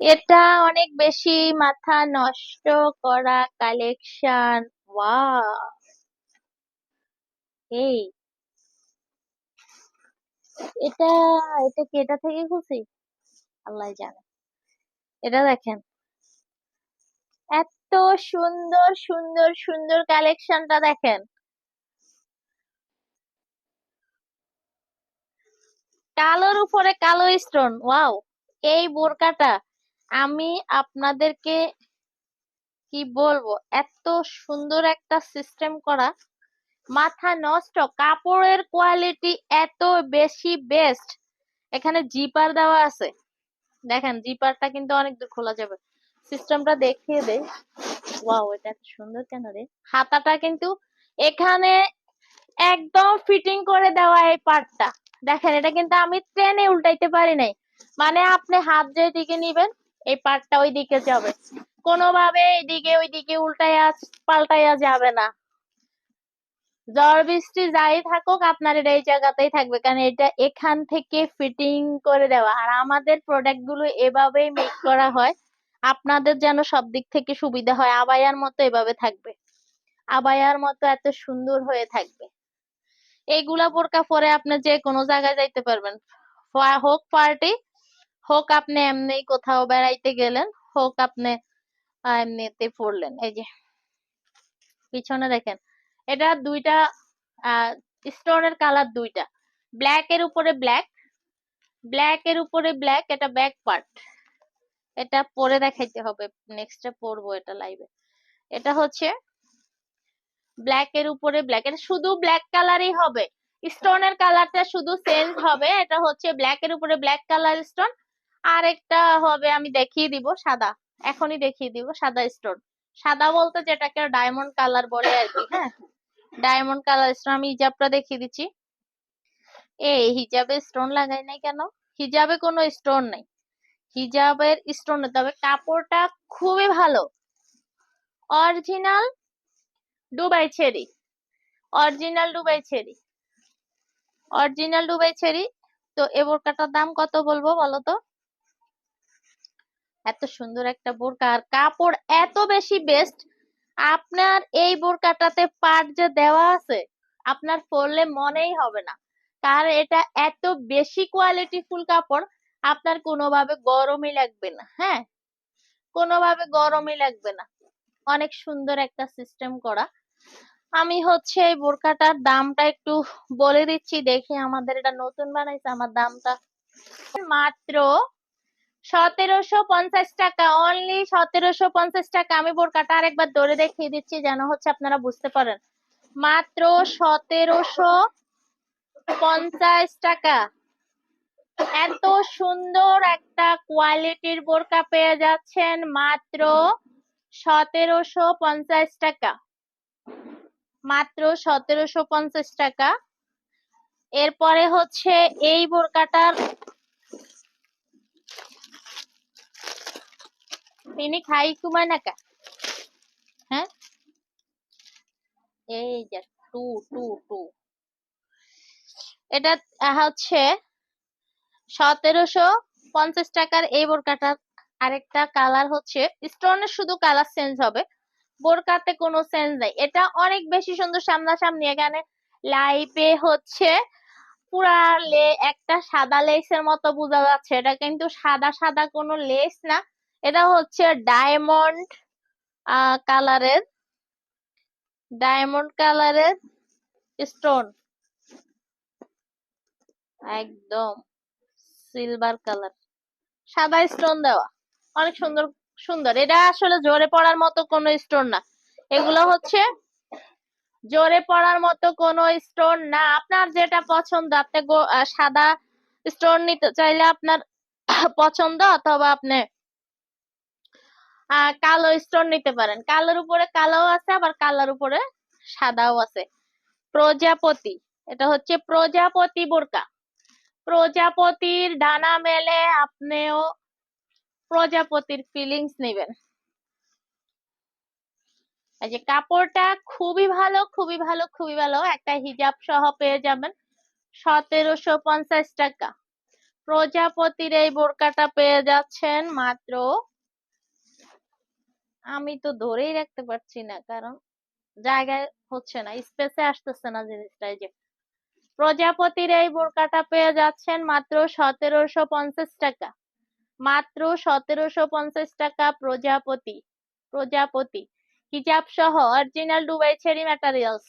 এটা অনেক বেশি মাথা নষ্ট করা কালেকশন। ওয়াও! এই এটা এটা কি এটা থেকে খুশি? আল্লাহ জানে। এটা দেখেন, এত সুন্দর সুন্দর সুন্দর কালেকশনটা দেখেন। কালোর উপরে কালো স্টোন, ওয়াও! এই বোরকাটা আমি আপনাদেরকে কি বলবো, এত সুন্দর একটা সিস্টেম করা, মাথা নষ্ট। কাপড়ের কোয়ালিটি এত বেশি বেস্ট। এখানে জিপার দেওয়া আছে, দেখেন জিপারটা কিন্তু অনেক দূর খোলা যাবে। সিস্টেমটা দেখিয়ে দেই। ওয়াও, এটা এত সুন্দর কেন রে! হাতাটা কিন্তু এখানে একদম ফিটিং করে দেওয়া এই পার্টটা। দেখেন, এটা কিন্তু আমি টেনে উল্টাইতে পারি নাই। মানে আপনি হাত যেদিকে নিবেন এই পার্টটা ওই দিকে যাবে, কোনোভাবে এইদিকে ওইদিকে উল্টাইয়া পাল্টাইয়া যাবে না। ঝড় বৃষ্টি যাই থাকুক আপনার এটা এই জায়গাতেই থাকবে, কারণ এটা এখান থেকে ফিটিং করে দেওয়া। আর আমাদের প্রোডাক্ট গুলো এভাবেই মেক করা হয়, আপনাদের যেন সব দিক থেকে সুবিধা হয়। আবায়ার মতো এভাবে থাকবে, আবায়ার মতো এত সুন্দর হয়ে থাকবে। এইগুলা বোরকা পরে আপনি যে কোনো জায়গায় যাইতে পারবেন, হোক পার্টি, হোক আপনি এমনি কোথাও বেড়াইতে গেলেন, হোক আপনি এমনিতে পড়লেন। এই যে পিছনে দেখেন, এটা দুইটা স্টোনের কালার দুইটা, ব্ল্যাক এর উপরে ব্ল্যাক, ব্ল্যাক এর উপরে ব্ল্যাক। এটা ব্যাক পার্ট, এটা পরে দেখাইতে হবে, নেক্সটে পরবো এটা লাইভে। এটা হচ্ছে ব্ল্যাক এর উপরে ব্ল্যাক, এটা শুধু ব্ল্যাক কালারই হবে, স্টোনের কালারটা শুধু চেঞ্জ হবে। এটা হচ্ছে ব্ল্যাক এর উপরে ব্ল্যাক কালার স্টোন। আর একটা হবে, আমি দেখিয়ে দিব, সাদা, এখনই দেখিয়ে দিব সাদা স্টোন। সাদা বলতে যেটাকে ডায়মন্ড কালার বলে আর কি। হ্যাঁ, ডায়মন্ড কালার স্টোন। আমি হিজাবটা দেখিয়ে দিচ্ছি। এই হিজাবে স্টোন লাগাই নাই কেন? হিজাবে কোনো স্টোন নাই, হিজাবের স্টোন নেই, তবে কাপড়টা খুবই ভালো। Original Dubai cherry, original Dubai cherry, original Dubai cherry. তো এ বোরকাটার দাম কত বলবো বলো তো? এত সুন্দর একটা বোরকা আর কাপড় এত বেশি বেস্ট। আপনার এই বোরকাটাতে পাট যে দেওয়া আছে, আপনার পরলে মনেই হবে না, কারণ এটা এত বেশি কোয়ালিটি ফুল কাপড়। আপনার কোনোভাবে গরমই লাগবে না। হ্যাঁ, কোনোভাবে গরমই লাগবে না। অনেক সুন্দর একটা সিস্টেম করা। আমি হচ্ছে এই বোরকাটার দামটা একটু বলে দিচ্ছি, দেখি, আমাদের এটা নতুন বানাইছে, আমার দামটা মাত্র 1750 টাকা, অনলি 1750 টাকা। আমি বোরকাটা আরেকবার ধরে দেখিয়ে দিচ্ছি যেন হচ্ছে আপনারা বুঝতে পারেন। মাত্র 1750 টাকা। এত সুন্দর একটা কোয়ালিটির বোরকা পেয়ে যাচ্ছেন মাত্র 1750 টাকা, মাত্র 1750 টাকা। এরপরে হচ্ছে এই বোরকাটার, তিনি খাই কুমায় নাকা। হ্যাঁ, এই যে টু টু টু, এটা হচ্ছে 1750 টাকার এই বোরকাটার। আরেকটা কালার হচ্ছে স্টোনের, শুধু কালার চেঞ্জ হবে, বোরকাতে কোনো চেঞ্জ নাই। এটা অনেক বেশি সুন্দর সামনাসামনি। এখানে লাইভে হচ্ছে পুরা একটা সাদা লেসের মতো বোঝা যাচ্ছে, এটা কিন্তু সাদা সাদা কোনো লেস না, এটা হচ্ছে ডায়মন্ড কালারের, ডায়মন্ড কালারের স্টোন, একদম সিলভার কালার, সাদা স্টোন দেওয়া, অনেক সুন্দর সুন্দর। এটা আসলে জোরে পড়ার মতো কোনো স্টোন না, এগুলো হচ্ছে জোরে পড়ার মতো কোনো স্টোন না। আপনার যেটা পছন্দ, আপনি সাদা স্টোন নিতে চাইলে আপনার পছন্দ, অথবা আপনি কালো স্টোন নিতে পারেন। কালোর উপরে কালোও আছে, আবার কালোর উপরে সাদাও আছে। প্রজাপতি, এটা হচ্ছে প্রজাপতি বোরকা, প্রজাপতির ডানা মেলে আপনিও প্রজাপতির ফিলিংস নেবেন। এই যে কাপড়টা খুবই ভালো, খুবই ভালো, খুবই ভালো। একটা হিজাব সহ পেয়ে যাবেন 1750 টাকা। প্রজাপতির এই বোরকাটা পেয়ে যাচ্ছেন মাত্র, আমি তো ধরেই রাখতে পারছি না কারণ জায়গায় হচ্ছে না, স্পেসে আসতেছে না জিনিসটা। এই যে প্রজাপতির এই বোরকাটা পেয়ে যাচ্ছেন মাত্র 1750 টাকা। মাত্র 1750 টাকা প্রজাপতি। প্রজাপতি হিজাব সহ অরিজিনাল দুবাই চেরি ম্যাটেরিয়ালস।